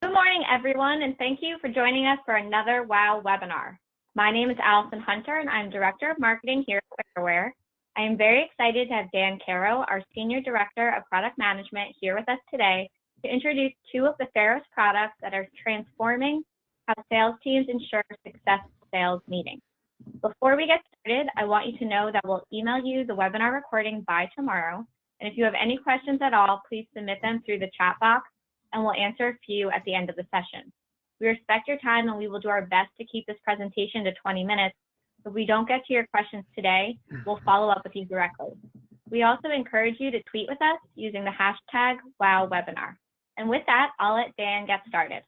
Good morning, everyone, and thank you for joining us for another WOW webinar. My name is Allison Hunter, and I'm Director of Marketing here at Wickerware. I am very excited to have Dan Caro, our Senior Director of Product Management, here with us today to introduce two of the Pharos products that are transforming how sales teams ensure successful sales meetings. Before we get started, I want you to know that we'll email you the webinar recording by tomorrow, and if you have any questions at all, please submit them through the chat box, and we'll answer a few at the end of the session. We respect your time and we will do our best to keep this presentation to 20 minutes. If we don't get to your questions today, we'll follow up with you directly. We also encourage you to tweet with us using the hashtag WowWebinar. And with that, I'll let Dan get started.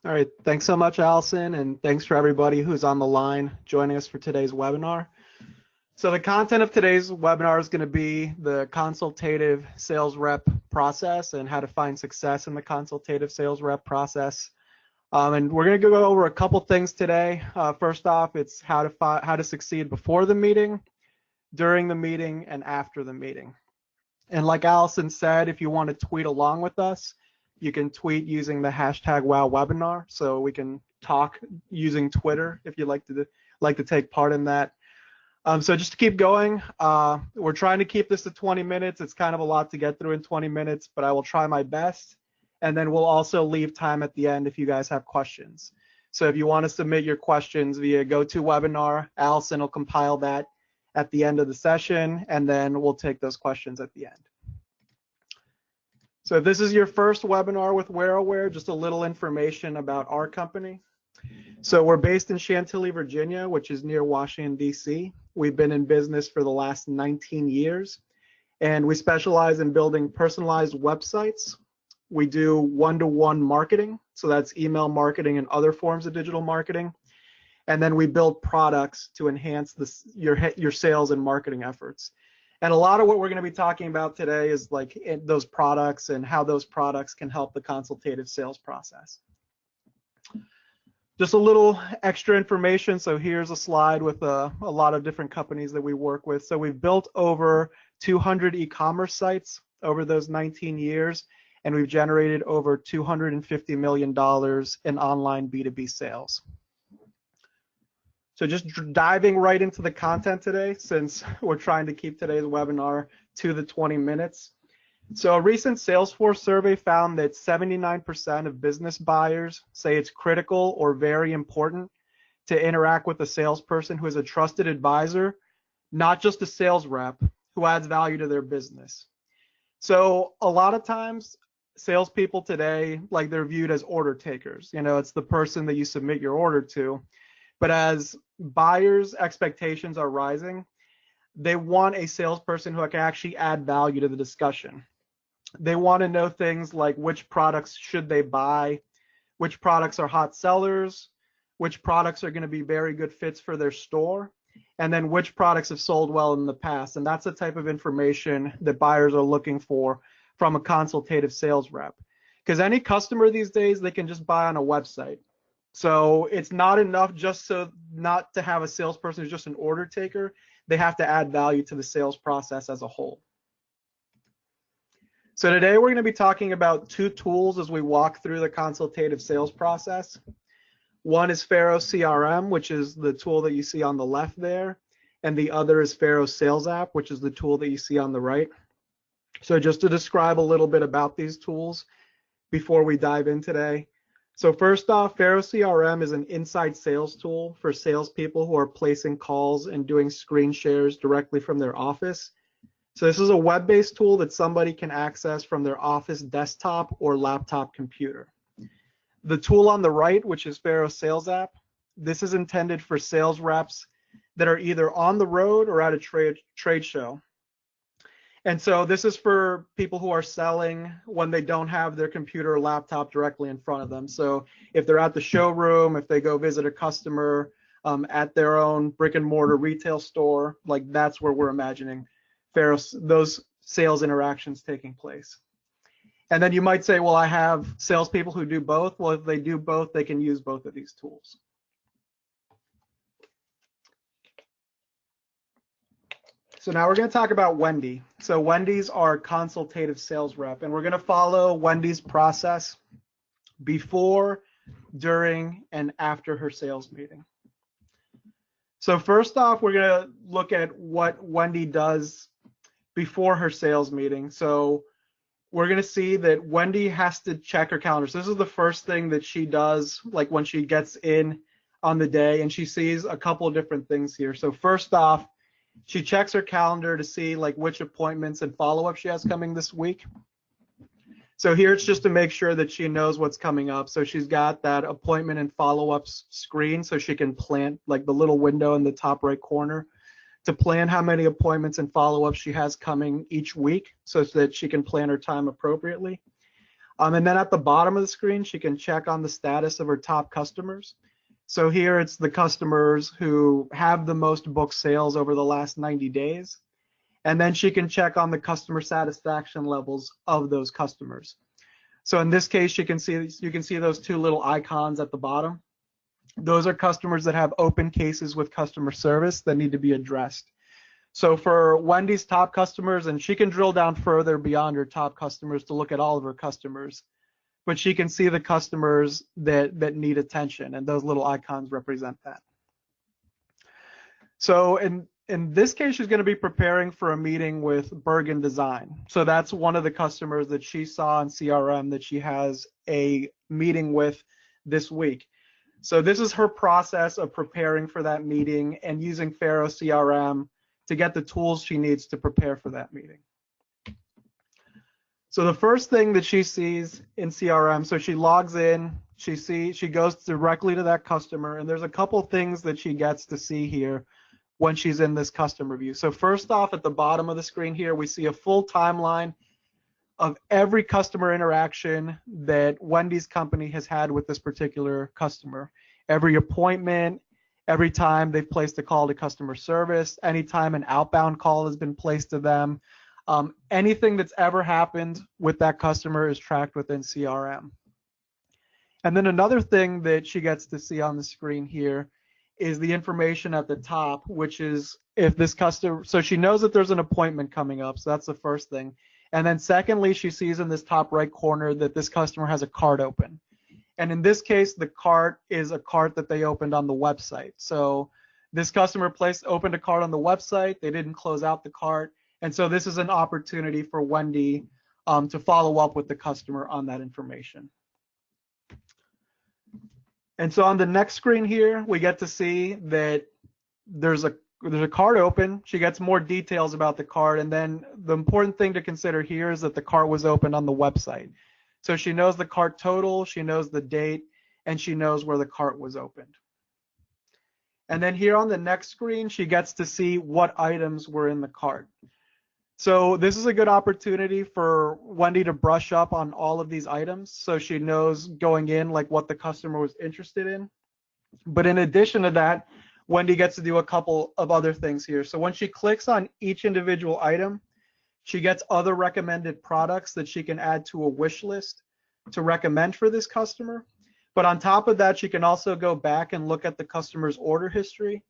All right, thanks so much, Allison, and thanks for everybody who's on the line joining us for today's webinar. So the content of today's webinar is going to be the consultative sales rep process and how to find success in the consultative sales rep process. And we're going to go over a couple things today. First off, it's how to succeed before the meeting, during the meeting, and after the meeting. And like Allison said, if you want to tweet along with us, you can tweet using the hashtag WowWebinar, so we can talk using Twitter if you'd like to take part in that. So just to keep going, we're trying to keep this to 20 minutes. It's kind of a lot to get through in 20 minutes, but I will try my best. And then we'll also leave time at the end if you guys have questions. So if you want to submit your questions via GoToWebinar, Allison will compile that at the end of the session, and then we'll take those questions at the end. So if this is your first webinar with WearAware, just a little information about our company. So we're based in Chantilly, Virginia, which is near Washington, D.C. We've been in business for the last 19 years, and we specialize in building personalized websites. We do one-to-one marketing, so that's email marketing and other forms of digital marketing. And then we build products to enhance your sales and marketing efforts. And a lot of what we're going to be talking about today is like those products and how those products can help the consultative sales process. Just a little extra information. So here's a slide with a lot of different companies that we work with. So we've built over 200 e-commerce sites over those 19 years, and we've generated over $250 million in online B2B sales. So just diving right into the content today, since we're trying to keep today's webinar to the 20 minutes. So a recent Salesforce survey found that 79% of business buyers say it's critical or very important to interact with a salesperson who is a trusted advisor, not just a sales rep who adds value to their business. So a lot of times, salespeople today, like they're viewed as order takers. You know, it's the person that you submit your order to. But as buyers' expectations are rising, they want a salesperson who can actually add value to the discussion. They want to know things like which products should they buy, which products are hot sellers, which products are going to be very good fits for their store, and then which products have sold well in the past. And that's the type of information that buyers are looking for from a consultative sales rep. Because any customer these days, they can just buy on a website. So it's not enough just not to have a salesperson who's just an order taker. They have to add value to the sales process as a whole. So today we're going to be talking about two tools as we walk through the consultative sales process. One is Pharos CRM, which is the tool that you see on the left there, and the other is Barrow Sales App, which is the tool that you see on the right. So just to describe a little bit about these tools before we dive in today. So first off, Pharos CRM is an inside sales tool for salespeople who are placing calls and doing screen shares directly from their office. So this is a web-based tool that somebody can access from their office desktop or laptop computer. The tool on the right, which is Pharos Sales App, this is intended for sales reps that are either on the road or at a trade show. And so this is for people who are selling when they don't have their computer or laptop directly in front of them. So if they're at the showroom, if they go visit a customer at their own brick and mortar retail store, like that's where we're imagining Pharos, those sales interactions taking place. And then you might say, well, I have salespeople who do both. Well, if they do both, they can use both of these tools. So now we're going to talk about Wendy. So Wendy's our consultative sales rep, and we're going to follow Wendy's process before, during, and after her sales meeting. So first off, we're going to look at what Wendy does before her sales meeting. So we're going to see that Wendy has to check her calendar. So this is the first thing that she does, like when she gets in on the day, and she sees a couple of different things here. So first off, she checks her calendar to see like which appointments and follow-up she has coming this week. So here it's just to make sure that she knows what's coming up. So she's got that appointment and follow-ups screen so she can plan, like the little window in the top right corner, to plan how many appointments and follow-ups she has coming each week so that she can plan her time appropriately. And then at the bottom of the screen, she can check on the status of her top customers. So here it's the customers who have the most booked sales over the last 90 days. And then she can check on the customer satisfaction levels of those customers. So in this case, you can see those two little icons at the bottom. Those are customers that have open cases with customer service that need to be addressed. So for Wendy's top customers, and she can drill down further beyond her top customers to look at all of her customers, but she can see the customers that need attention, and those little icons represent that. So in this case, she's going to be preparing for a meeting with Bergen Design. So that's one of the customers that she saw in CRM that she has a meeting with this week. So this is her process of preparing for that meeting and using Pharos CRM to get the tools she needs to prepare for that meeting. So the first thing that she sees in CRM, so she logs in, she goes directly to that customer, and there's a couple things that she gets to see here when she's in this customer view. So first off, at the bottom of the screen here, we see a full timeline of every customer interaction that Wendy's company has had with this particular customer. Every appointment, every time they've placed a call to customer service, anytime an outbound call has been placed to them, anything that's ever happened with that customer is tracked within CRM. And then another thing that she gets to see on the screen here is the information at the top, which is if this customer, so she knows that there's an appointment coming up, so that's the first thing. And then secondly, she sees in this top right corner that this customer has a cart open. And in this case, the cart is a cart that they opened on the website. So this customer opened a cart on the website, they didn't close out the cart, and so this is an opportunity for Wendy to follow up with the customer on that information. And so on the next screen here, we get to see that there's a cart open. She gets more details about the cart, and then the important thing to consider here is that the cart was opened on the website. So she knows the cart total, she knows the date, and she knows where the cart was opened. And then here on the next screen, she gets to see what items were in the cart. So this is a good opportunity for Wendy to brush up on all of these items so she knows going in like what the customer was interested in. But in addition to that, Wendy gets to do a couple of other things here. So when she clicks on each individual item, she gets other recommended products that she can add to a wish list to recommend for this customer. But on top of that, she can also go back and look at the customer's order history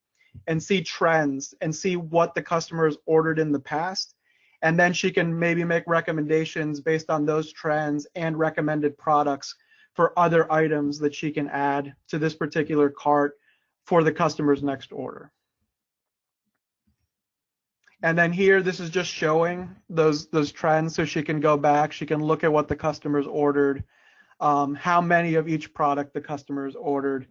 and see trends and see what the customer has ordered in the past. And then she can maybe make recommendations based on those trends and recommended products for other items that she can add to this particular cart for the customer's next order. And then here, this is just showing those trends so she can go back, she can look at what the customer's ordered, how many of each product the customer's ordered.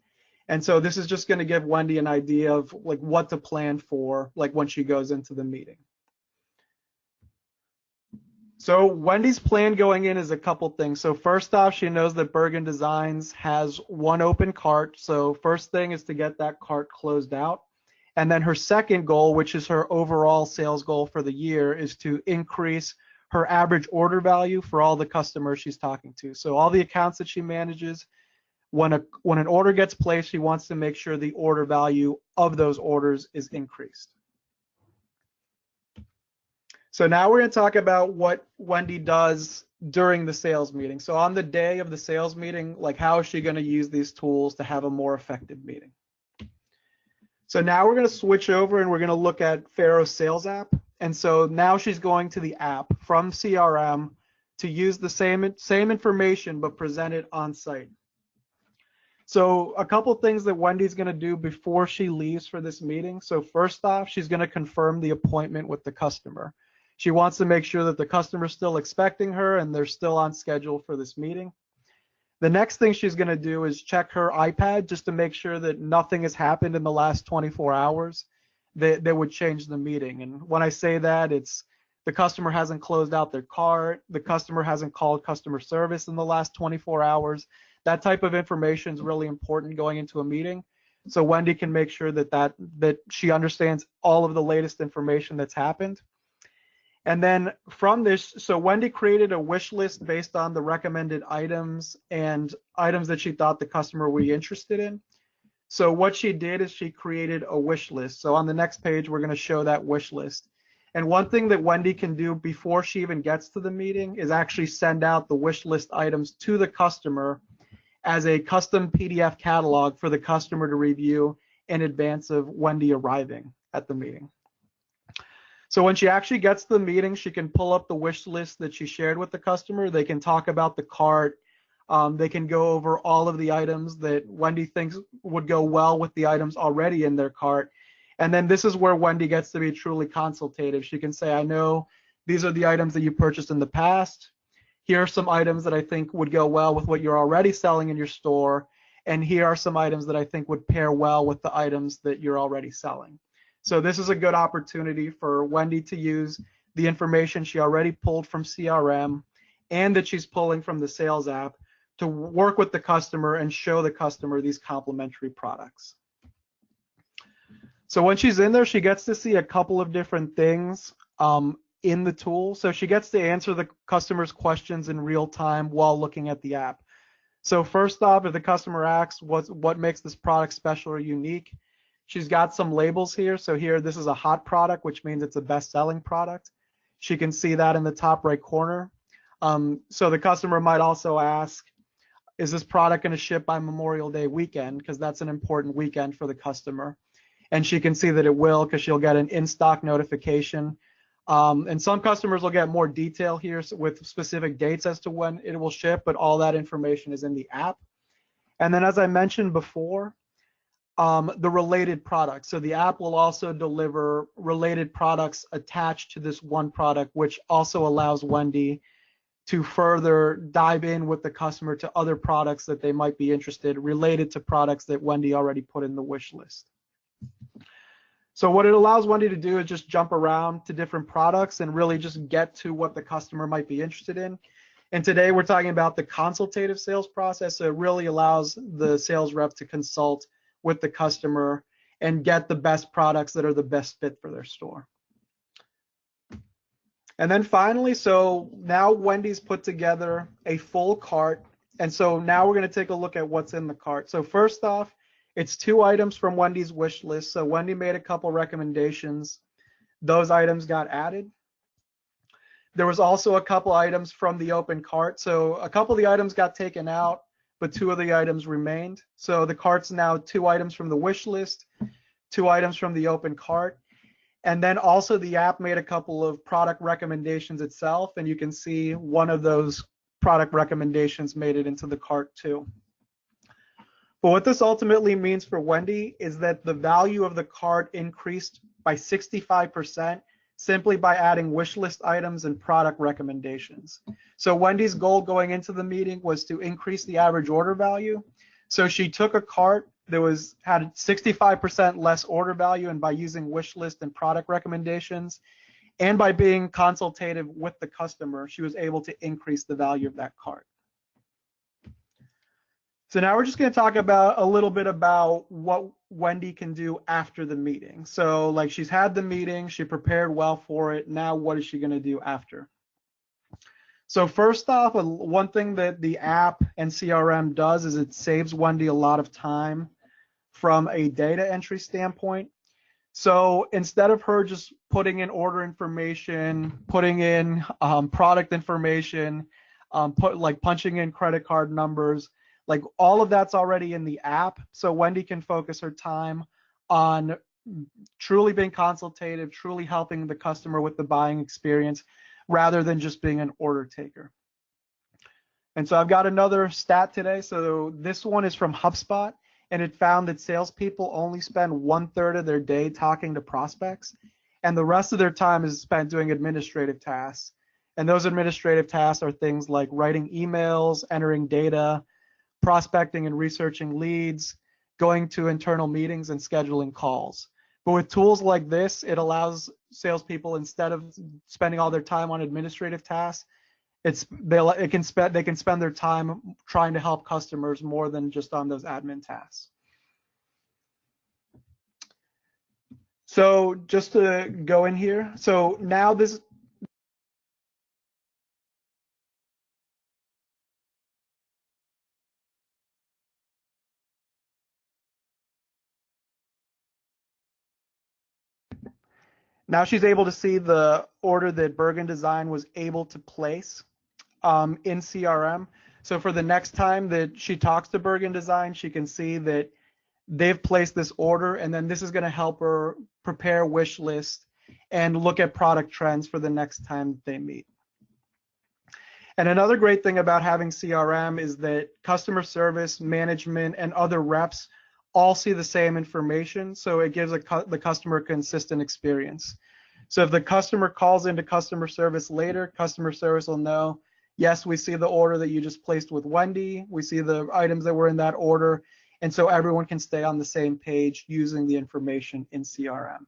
And so this is just going to give Wendy an idea of like what to plan for like when she goes into the meeting. So Wendy's plan going in is a couple things. So first off, she knows that Bergen Designs has one open cart. So first thing is to get that cart closed out. And then her second goal, which is her overall sales goal for the year, is to increase her average order value for all the customers she's talking to. So all the accounts that she manages, when an order gets placed, she wants to make sure the order value of those orders is increased. So now we're going to talk about what Wendy does during the sales meeting. So on the day of the sales meeting, like how is she going to use these tools to have a more effective meeting? So now we're going to switch over and we're going to look at Barrow Sales App. And so now she's going to the app from CRM to use the same information but present it on site. So a couple things that Wendy's going to do before she leaves for this meeting. So first off, she's going to confirm the appointment with the customer. She wants to make sure that the customer's still expecting her and they're still on schedule for this meeting. The next thing she's going to do is check her iPad just to make sure that nothing has happened in the last 24 hours that would change the meeting. And when I say that, it's the customer hasn't closed out their cart, the customer hasn't called customer service in the last 24 hours. That type of information is really important going into a meeting. So Wendy can make sure that she understands all of the latest information that's happened. And then from this, so Wendy created a wish list based on the recommended items and items that she thought the customer would be interested in. So what she did is she created a wish list. So on the next page, we're going to show that wish list. And one thing that Wendy can do before she even gets to the meeting is actually send out the wish list items to the customer as a custom PDF catalog for the customer to review in advance of Wendy arriving at the meeting. So when she actually gets to the meeting, she can pull up the wish list that she shared with the customer. They can talk about the cart. They can go over all of the items that Wendy thinks would go well with the items already in their cart. And then this is where Wendy gets to be truly consultative. She can say, I know these are the items that you purchased in the past. Here are some items that I think would go well with what you're already selling in your store. And here are some items that I think would pair well with the items that you're already selling. So this is a good opportunity for Wendy to use the information she already pulled from CRM and that she's pulling from the sales app to work with the customer and show the customer these complementary products. So when she's in there, she gets to see a couple of different things in the tool. So she gets to answer the customer's questions in real time while looking at the app. So first off, if the customer asks what makes this product special or unique, she's got some labels here. So here, this is a hot product, which means it's a best-selling product. She can see that in the top right corner. So the customer might also ask, is this product going to ship by Memorial Day weekend? Because that's an important weekend for the customer. And she can see that it will because she'll get an in-stock notification. And some customers will get more detail here with specific dates as to when it will ship, but all that information is in the app. And then as I mentioned before, the related products. So the app will also deliver related products attached to this one product, which also allows Wendy to further dive in with the customer to other products that they might be interested related to products that Wendy already put in the wish list. So what it allows Wendy to do is just jump around to different products and really just get to what the customer might be interested in. And today we're talking about the consultative sales process. So it really allows the sales rep to consult with the customer and get the best products that are the best fit for their store. And then finally, so now Wendy's put together a full cart. And so now we're going to take a look at what's in the cart. So first off, it's 2 items from Wendy's wish list. So Wendy made a couple recommendations. Those items got added. There was also a couple items from the open cart. So a couple of the items got taken out, but 2 of the items remained. So the cart's now 2 items from the wish list, 2 items from the open cart. And then also the app made a couple of product recommendations itself. And you can see one of those product recommendations made it into the cart too. But what this ultimately means for Wendy is that the value of the cart increased by 65% simply by adding wish list items and product recommendations. So Wendy's goal going into the meeting was to increase the average order value. So she took a cart that had 65% less order value, and by using wish list and product recommendations and by being consultative with the customer, she was able to increase the value of that cart. So now we're just going to talk about a little bit about what Wendy can do after the meeting. So like she's had the meeting, she prepared well for it. Now what is she going to do after? So first off, one thing that the app and CRM does is it saves Wendy a lot of time from a data entry standpoint. So instead of her just putting in order information, putting in product information, punching in credit card numbers, like all of that's already in the app. So Wendy can focus her time on truly being consultative, truly helping the customer with the buying experience rather than just being an order taker. And so I've got another stat today. So this one is from HubSpot, and it found that salespeople only spend 1/3 of their day talking to prospects, and the rest of their time is spent doing administrative tasks. And those administrative tasks are things like writing emails, entering data, prospecting and researching leads, going to internal meetings, and scheduling calls. But with tools like this, it allows salespeople, instead of spending all their time on administrative tasks, they can spend their time trying to help customers more than just on those admin tasks. So just to go in here, so now now she's able to see the order that Bergen Design was able to place in CRM. So for the next time that she talks to Bergen Design, she can see that they've placed this order, and then this is going to help her prepare a wish list and look at product trends for the next time they meet. And another great thing about having CRM is that customer service, management, and other reps all see the same information, so it gives the customer a consistent experience. So if the customer calls into customer service later, customer service will know, yes, we see the order that you just placed with Wendy, we see the items that were in that order, and so everyone can stay on the same page using the information in CRM.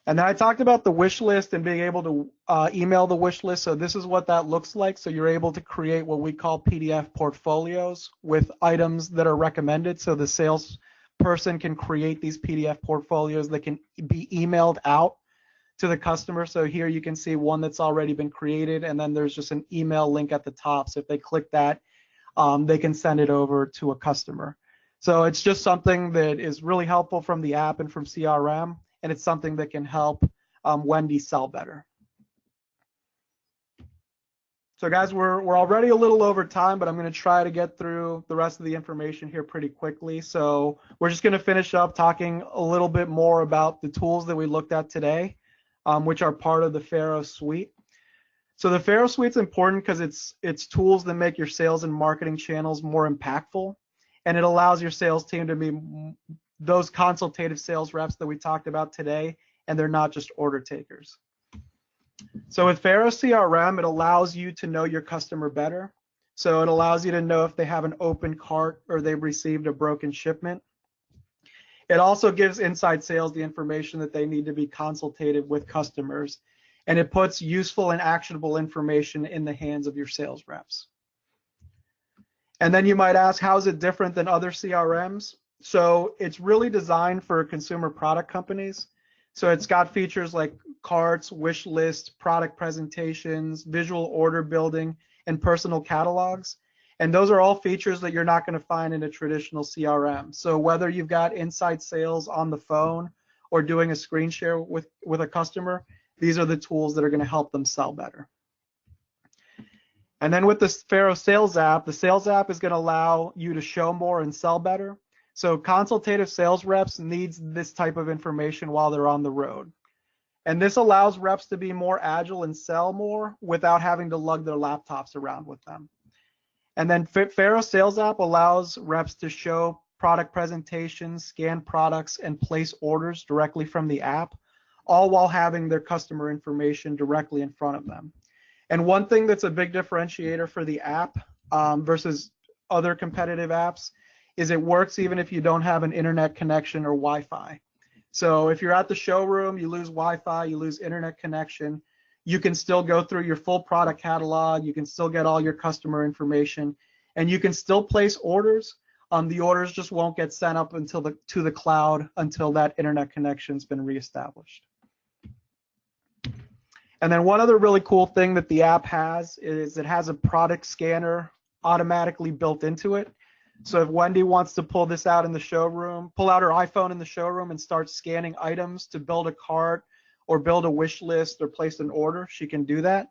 And then I talked about the wish list and being able to email the wish list. So this is what that looks like. So you're able to create what we call PDF portfolios with items that are recommended. So the salesperson can create these PDF portfolios that can be emailed out to the customer. So here you can see one that's already been created, and then there's just an email link at the top. So if they click that, they can send it over to a customer. So it's just something that is really helpful from the app and from CRM, and it's something that can help Wendy sell better. So guys, we're already a little over time, but I'm going to try to get through the rest of the information here pretty quickly. So we're just going to finish up talking a little bit more about the tools that we looked at today, which are part of the Pharos suite. So the Pharos suite's important because it's tools that make your sales and marketing channels more impactful, and it allows your sales team to be those consultative sales reps that we talked about today, and they're not just order takers. So with Pharos CRM, it allows you to know your customer better. So it allows you to know if they have an open cart or they've received a broken shipment. It also gives inside sales the information that they need to be consultative with customers, and it puts useful and actionable information in the hands of your sales reps. And then you might ask, how is it different than other CRMs? So it's really designed for consumer product companies. So it's got features like carts, wish lists, product presentations, visual order building, and personal catalogs. And those are all features that you're not going to find in a traditional CRM. So whether you've got inside sales on the phone or doing a screen share with a customer, these are the tools that are going to help them sell better. And then with the Barrow Sales App, the Sales App is going to allow you to show more and sell better. So consultative sales reps needs this type of information while they're on the road. And this allows reps to be more agile and sell more without having to lug their laptops around with them. And then Pharos Sales App allows reps to show product presentations, scan products, and place orders directly from the app, all while having their customer information directly in front of them. And one thing that's a big differentiator for the app versus other competitive apps is it works even if you don't have an internet connection or Wi-Fi. So if you're at the showroom, you lose Wi-Fi, you lose internet connection, you can still go through your full product catalog, you can still get all your customer information, and you can still place orders. The orders just won't get sent up to the cloud until that internet connection's been reestablished. And then one other really cool thing that the app has is it has a product scanner automatically built into it. So if Wendy wants to pull this out in the showroom, pull out her iPhone in the showroom and start scanning items to build a cart or build a wish list or place an order, she can do that.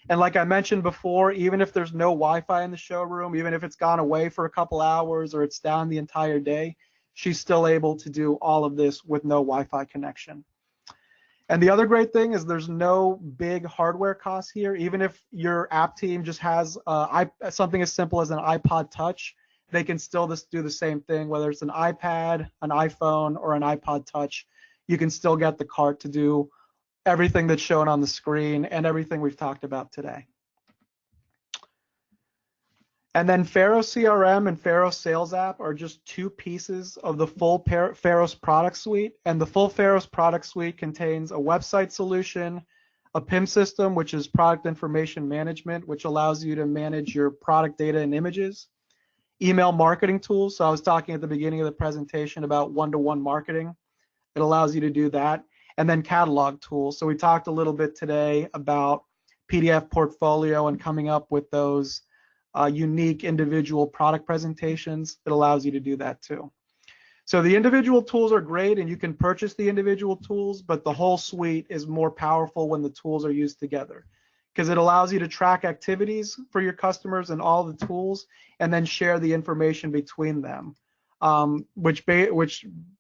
And like I mentioned before, even if there's no Wi-Fi in the showroom, even if it's gone away for a couple hours or it's down the entire day, she's still able to do all of this with no Wi-Fi connection. And the other great thing is there's no big hardware costs here. Even if your app team just has something as simple as an iPod Touch, they can still just do the same thing, whether it's an iPad, an iPhone, or an iPod Touch. You can still get the cart to do everything that's shown on the screen and everything we've talked about today. And then Pharos CRM and Pharos Sales App are just two pieces of the full Pharos product suite. And the full Pharos product suite contains a website solution, a PIM system, which is product information management, which allows you to manage your product data and images, email marketing tools. So I was talking at the beginning of the presentation about one-to-one marketing. It allows you to do that. And then catalog tools. So we talked a little bit today about PDF portfolio and coming up with those unique individual product presentations. It allows you to do that too. So the individual tools are great and you can purchase the individual tools, but the whole suite is more powerful when the tools are used together because it allows you to track activities for your customers and all the tools and then share the information between them, which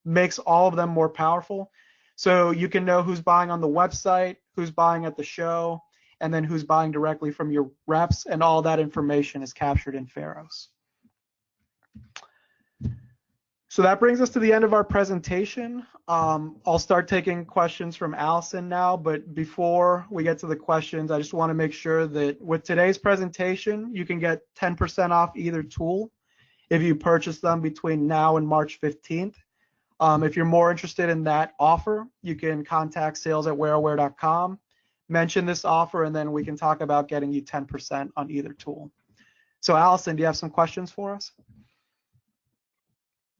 makes all of them more powerful. So you can know who's buying on the website, who's buying at the show, and then who's buying directly from your reps, and all that information is captured in Pharos. So that brings us to the end of our presentation. I'll start taking questions from Allison now, but before we get to the questions, I just want to make sure that with today's presentation, you can get 10% off either tool if you purchase them between now and March 15th. If you're more interested in that offer, you can contact sales@wearaware.com. mention this offer, and then we can talk about getting you 10% on either tool. So Allison, do you have some questions for us?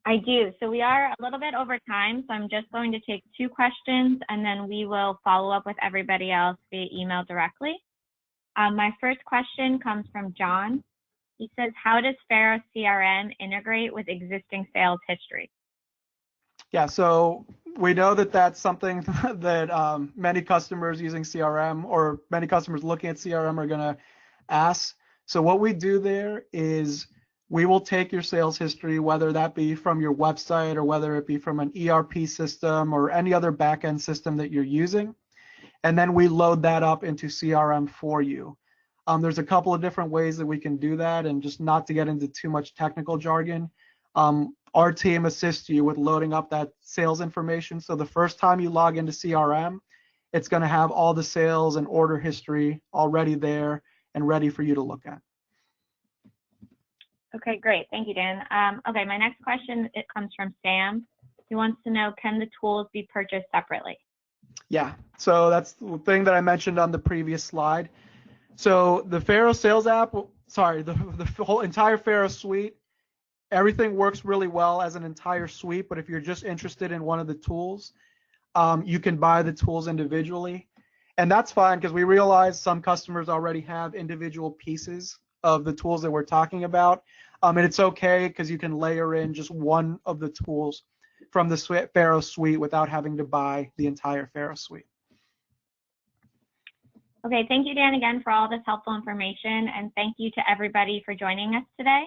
I do. So we are a little bit over time, so I'm just going to take 2 questions, and then we will follow up with everybody else via email directly. My first question comes from John. He says, how does Pharos CRM integrate with existing sales history? Yeah, so we know that that's something that many customers using CRM or many customers looking at CRM are going to ask. So what we do there is we will take your sales history, whether that be from your website or whether it be from an ERP system or any other backend system that you're using, and then we load that up into CRM for you. There's a couple of different ways that we can do that, and just not to get into too much technical jargon, our team assists you with loading up that sales information. So the first time you log into CRM, it's going to have all the sales and order history already there and ready for you to look at. Okay, great. Thank you, Dan. Okay, my next question, it comes from Sam. He wants to know, can the tools be purchased separately? Yeah, so that's the thing that I mentioned on the previous slide. So the Pharos Sales App, the whole entire Pharos suite, everything works really well as an entire suite, but if you're just interested in one of the tools, you can buy the tools individually. And that's fine because we realize some customers already have individual pieces of the tools that we're talking about. And it's okay because you can layer in just one of the tools from the Pharos suite without having to buy the entire Pharos suite. Okay, thank you, Dan, again for all this helpful information, and thank you to everybody for joining us today.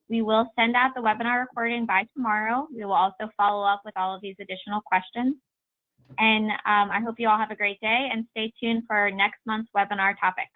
We will send out the webinar recording by tomorrow. We will also follow up with all of these additional questions. And I hope you all have a great day and stay tuned for next month's webinar topic.